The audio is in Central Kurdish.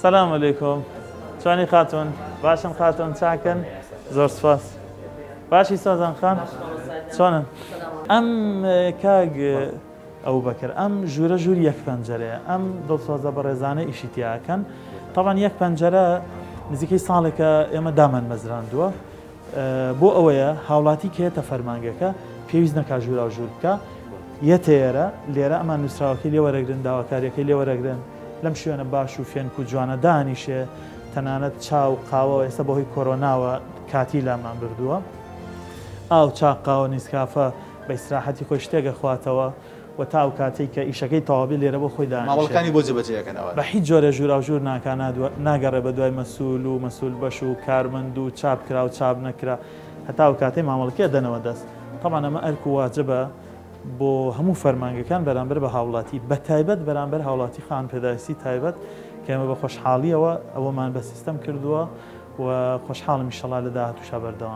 سلام علیکم چۆنی خاتون باشن خاتون چاکن زۆر سپاس باشی سۆزان خان چۆنن ئەم کاگ ئەو بەکر ئەم ژوورە ژووری یەک پەنجەرەیە ئەم دڵسۆزە بە ڕێزانە ئیشی تیاکەن تاوان یەک پەنجەرە نزیکەی ساڵێکە ئێمە دامان مەزراندووە بۆ ئەوەیە هاوڵاتی کێتە فەرمانگەکە پێویست نەکا ژوورا و ژوور بکە یەتێرە لێرە ئەمان نووسراوەکەی لێ وەرەگرن داواکاریەکەی لێ وەرەگرن لەم شوێنە باش و فێنک و جوانە دانیشێ تەنانەت چاو قاوە ئێستا بەهۆی کۆرۆناوە کاتی لامان بردووە ئاو چاق قاوە نیسکافە بە ئیسراحەتی خۆی شتێگە خواتەوە و تا ئەو کاتێک کە ئیشەکەی تەواوی لێرە بۆ خۆی دانیشێ ماوەڵەکانی بۆ جێبەجێەکەنەوە بە هیچ جۆرە ژوورا و ژوور ناگەڕێ بە دوای مەسوول و مەسوول بەش و کارمەند و چاپ کرا و چاپ نەکرا هەتا ئەو کاتەی مامەڵەکەی دەنەوە دەست تەمان ئەمە ئەرک و واجبە بۆ هەموو فەرمانگەکان بەرامبەر بە هاوڵاتی بە تایبەت بەرامبەر هاوڵاتی خانپێداویستی تایبەت کە ئێمە بە خۆشحاڵیەوە ئەوەمان بە سیستەم کردووە و خۆشحاڵم ئینشەڵا لە داهاتووشا بەردەوام